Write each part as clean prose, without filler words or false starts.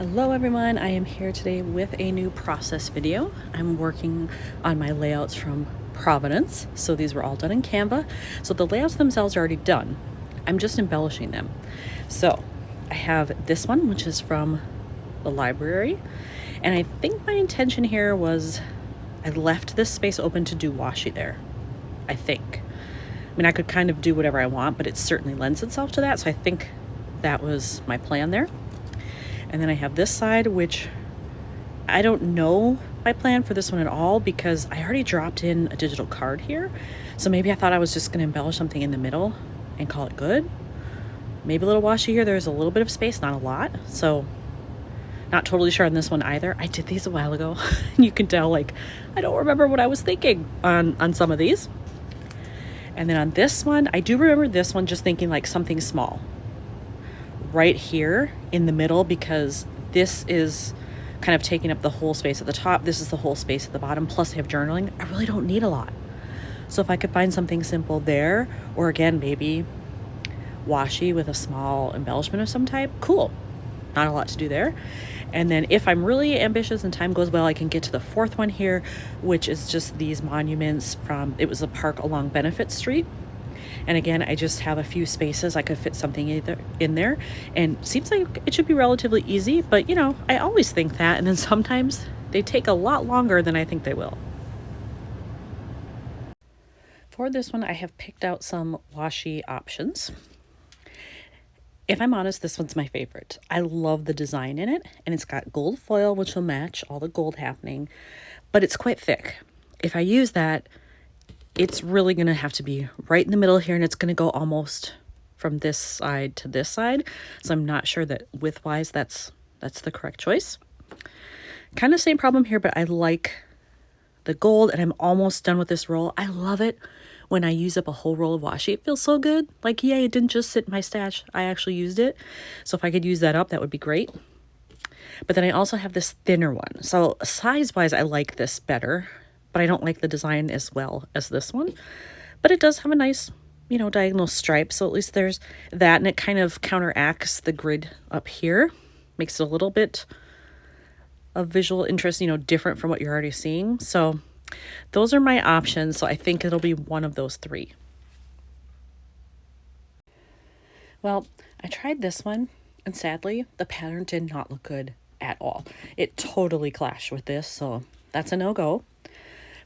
Hello everyone, I am here today with a new process video. I'm working on my layouts from Providence. So these were all done in Canva. So the layouts themselves are already done. I'm just embellishing them. So I have this one, which is from the library. And I think my intention here was I left this space open to do washi there, I think. I mean, I could kind of do whatever I want, but it certainly lends itself to that. So I think that was my plan there. And then I have this side, which I don't know my plan for this one at all because I already dropped in a digital card here. So maybe I thought I was just going to embellish something in the middle and call it good. Maybe a little washi here. There's a little bit of space, not a lot. So not totally sure on this one either. I did these a while ago. You can tell, like, I don't remember what I was thinking on some of these. And then on this one, I do remember this one just thinking like something small right here in the middle, because this is kind of taking up the whole space at the top. This is the whole space at the bottom. Plus I have journaling. I really don't need a lot. So if I could find something simple there, or again, maybe washi with a small embellishment of some type, cool. Not a lot to do there. And then if I'm really ambitious and time goes well, I can get to the fourth one here, which is just these monuments from, it was a park along Benefit Street. And again, I just have a few spaces. I could fit something either in there, and seems like it should be relatively easy, but you know, I always think that, and then sometimes they take a lot longer than I think they will. For this one, I have picked out some washi options. If I'm honest, this one's my favorite. I love the design in it, and it's got gold foil, which will match all the gold happening, but it's quite thick. If I use that, it's really going to have to be right in the middle here, and it's going to go almost from this side to this side. So I'm not sure that width-wise that's the correct choice. Kind of same problem here, but I like the gold, and I'm almost done with this roll. I love it when I use up a whole roll of washi. It feels so good. Like, yay, it didn't just sit in my stash. I actually used it. So if I could use that up, that would be great. But then I also have this thinner one. So size-wise, I like this better, but I don't like the design as well as this one. But it does have a nice, you know, diagonal stripe. So at least there's that, and it kind of counteracts the grid up here. Makes it a little bit of visual interest, you know, different from what you're already seeing. So those are my options. So I think it'll be one of those three. Well, I tried this one, and sadly, the pattern did not look good at all. It totally clashed with this, so that's a no-go.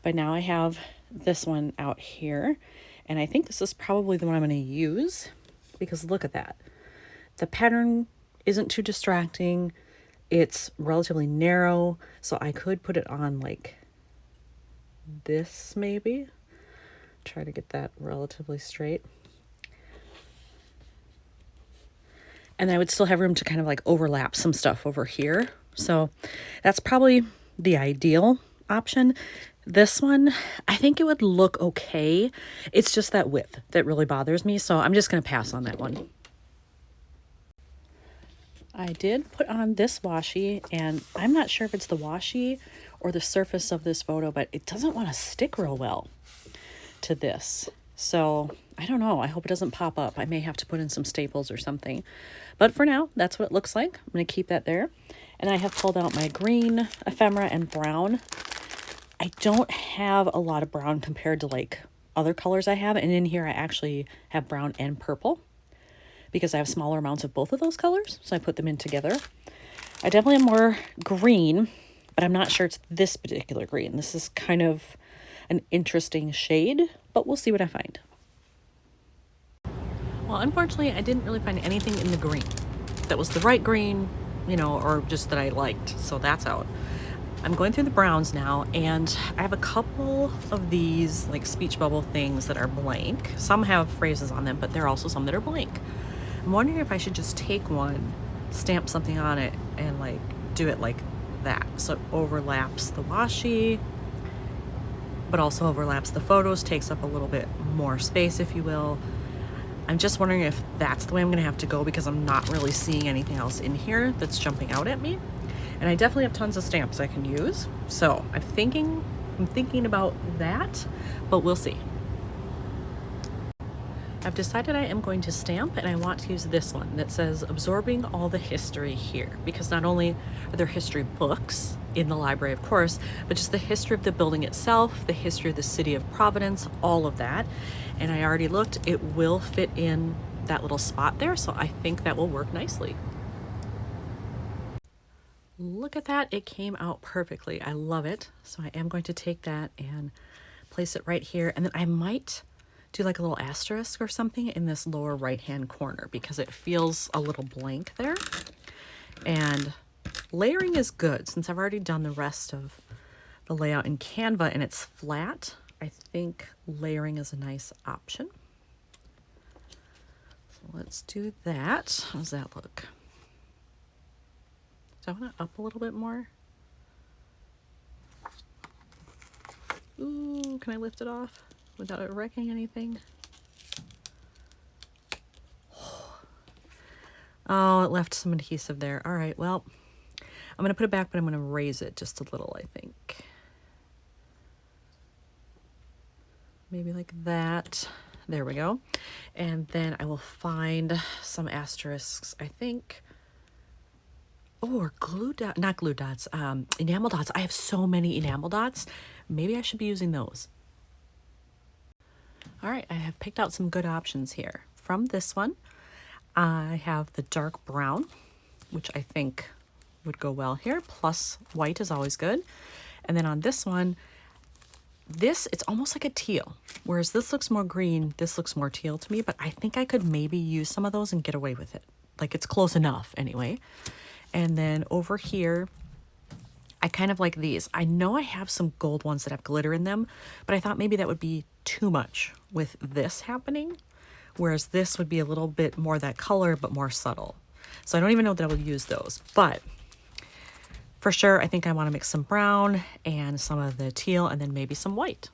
But now I have this one out here, and I think this is probably the one I'm going to use, because look at that. The pattern isn't too distracting. It's relatively narrow, so I could put it on like this maybe. Try to get that relatively straight. And I would still have room to kind of like overlap some stuff over here. So that's probably the ideal option. This one, I think it would look okay. It's just that width that really bothers me, so I'm just going to pass on that one. I did put on this washi, and I'm not sure if it's the washi or the surface of this photo, but it doesn't want to stick real well to this. So I don't know. I hope it doesn't pop up. I may have to put in some staples or something. But for now, that's what it looks like. I'm going to keep that there. And I have pulled out my green, ephemera, and brown. I don't have a lot of brown compared to like other colors I have. And in here, I actually have brown and purple because I have smaller amounts of both of those colors. So I put them in together. I definitely have more green, but I'm not sure it's this particular green. This is kind of an interesting shade, but we'll see what I find. Well, unfortunately, I didn't really find anything in the green that was the right green, you know, or just that I liked. So that's out. I'm going through the browns now, and I have a couple of these like speech bubble things that are blank. Some have phrases on them, but there are also some that are blank. I'm wondering if I should just take one, stamp something on it, and like do it like that. So it overlaps the washi, but also overlaps the photos, takes up a little bit more space, if you will. I'm just wondering if that's the way I'm gonna have to go, because I'm not really seeing anything else in here that's jumping out at me. And I definitely have tons of stamps I can use. So I'm thinking about that, but we'll see. I've decided I am going to stamp, and I want to use this one that says absorbing all the history here, because not only are there history books in the library, of course, but just the history of the building itself, the history of the city of Providence, all of that. And I already looked, it will fit in that little spot there, so I think that will work nicely. Look at that, it came out perfectly. I love it. So I am going to take that and place it right here, and then I might do like a little asterisk or something in this lower right hand corner because it feels a little blank there. And layering is good. Since I've already done the rest of the layout in Canva and it's flat, I think layering is a nice option. So let's do that. How does that look? Do I want to up a little bit more? Ooh, can I lift it off without it wrecking anything? Oh, it left some adhesive there. All right, well, I'm going to put it back, but I'm going to raise it just a little, I think. Maybe like that. There we go. And then I will find some asterisks, I think. Oh, or glue dots, not glue dots, enamel dots. I have so many enamel dots. Maybe I should be using those. All right, I have picked out some good options here. From this one, I have the dark brown, which I think would go well here. Plus white is always good. And then on this one, it's almost like a teal. Whereas this looks more green, this looks more teal to me, but I think I could maybe use some of those and get away with it. Like it's close enough anyway. And then over here, I kind of like these. I know I have some gold ones that have glitter in them, but I thought maybe that would be too much with this happening, whereas this would be a little bit more that color, but more subtle. So I don't even know that I would use those, but for sure, I think I want to mix some brown and some of the teal and then maybe some white.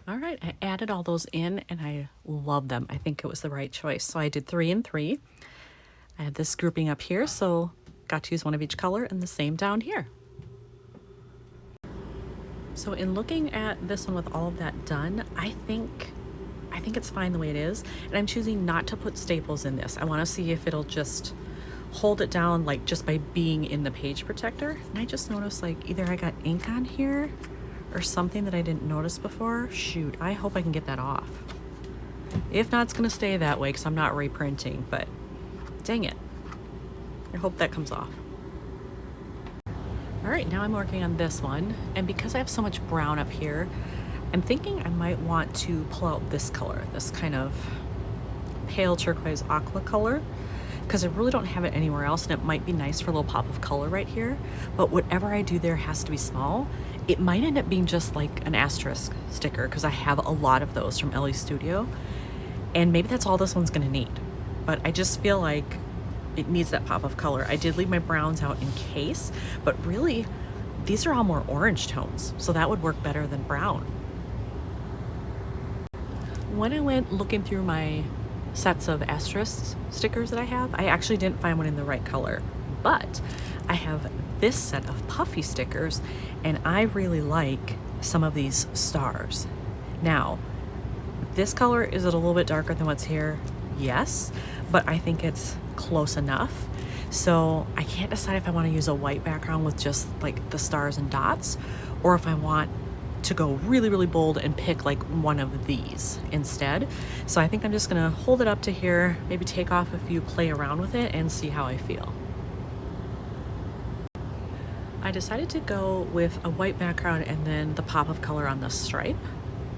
All right, I added all those in and I love them. I think it was the right choice. So I did 3 and 3. I had this grouping up here, so got to use one of each color and the same down here. So in looking at this one with all of that done, I think it's fine the way it is. And I'm choosing not to put staples in this. I want to see if it'll just hold it down like just by being in the page protector. And I just noticed like either I got ink on here or something that I didn't notice before. Shoot, I hope I can get that off. If not, it's gonna stay that way because I'm not reprinting, but dang it. I hope that comes off. All right, now I'm working on this one. And because I have so much brown up here, I'm thinking I might want to pull out this color, this kind of pale turquoise aqua color, because I really don't have it anywhere else, and it might be nice for a little pop of color right here. But whatever I do there has to be small. It might end up being just like an asterisk sticker because I have a lot of those from Ellie Studio. And maybe that's all this one's gonna need. But I just feel like it needs that pop of color. I did leave my browns out in case, but really these are all more orange tones, so that would work better than brown. When I went looking through my sets of asterisk stickers that I have, I actually didn't find one in the right color, but I have this set of puffy stickers and I really like some of these stars. Now, this color, is it a little bit darker than what's here? Yes, but I think it's close enough. So I can't decide if I want to use a white background with just like the stars and dots, or if I want to go really, really bold and pick like one of these instead. So I think I'm just gonna hold it up to here, maybe take off a few, play around with it and see how I feel. I decided to go with a white background and then the pop of color on the stripe.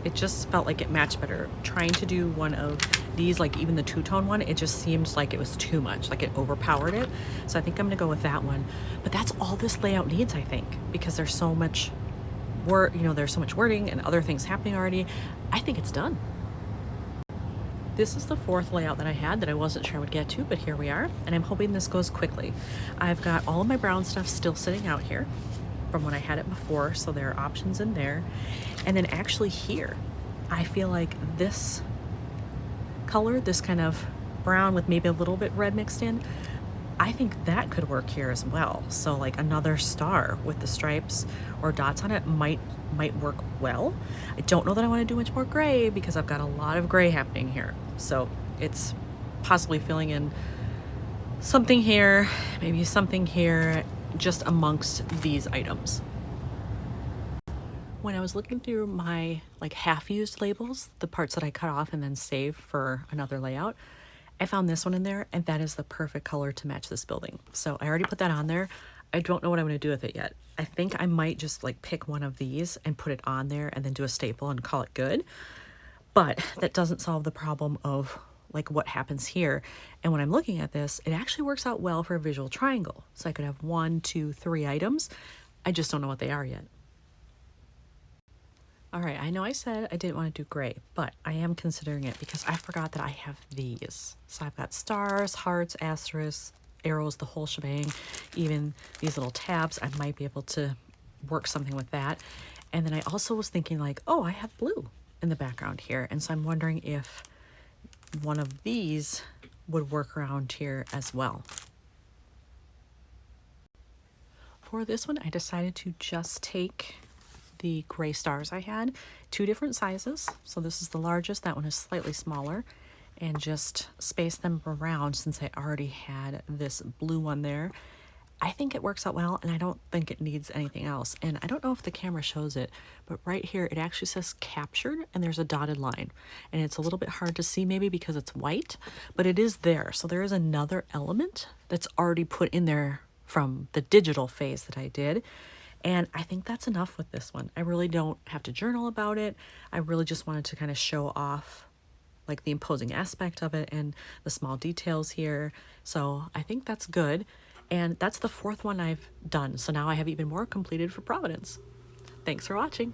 It just felt like it matched better. Trying to do one of these, like even the two-tone one, it just seemed like it was too much, like it overpowered it. So I think I'm gonna go with that one. But that's all this layout needs, I think, because there's so much work, you know, there's so much wording and other things happening already. I think it's done. This is the 4th layout that I had that I wasn't sure I would get to, but here we are, and I'm hoping this goes quickly. I've got all of my brown stuff still sitting out here from when I had it before, so there are options in there. And then actually here, I feel like this color, this kind of brown with maybe a little bit red mixed in, I think that could work here as well. So like another star with the stripes or dots on it might work well. I don't know that I want to do much more gray because I've got a lot of gray happening here. So it's possibly filling in something here, maybe something here, just amongst these items. When I was looking through my like half-used labels, the parts that I cut off and then saved for another layout, I found this one in there, and that is the perfect color to match this building. So I already put that on there. I don't know what I'm going to do with it yet. I think I might just like pick one of these and put it on there and then do a staple and call it good. But that doesn't solve the problem of like what happens here. And when I'm looking at this, it actually works out well for a visual triangle. So I could have 1, 2, 3 items. I just don't know what they are yet. All right, I know I said I didn't want to do gray, but I am considering it because I forgot that I have these. So I've got stars, hearts, asterisks, arrows, the whole shebang, even these little tabs. I might be able to work something with that. And then I also was thinking like, oh, I have blue in the background here. And so I'm wondering if one of these would work around here as well. For this one, I decided to just take the gray stars I had, 2 different sizes. So this is the largest, that one is slightly smaller, and just space them around since I already had this blue one there. I think it works out well, and I don't think it needs anything else. And I don't know if the camera shows it, but right here it actually says captured and there's a dotted line. And it's a little bit hard to see maybe because it's white, but it is there. So there is another element that's already put in there from the digital phase that I did. And I think that's enough with this one. I really don't have to journal about it. I really just wanted to kind of show off like the imposing aspect of it and the small details here. So I think that's good. And that's the 4th one I've done. So now I have even more completed for Providence. Thanks for watching.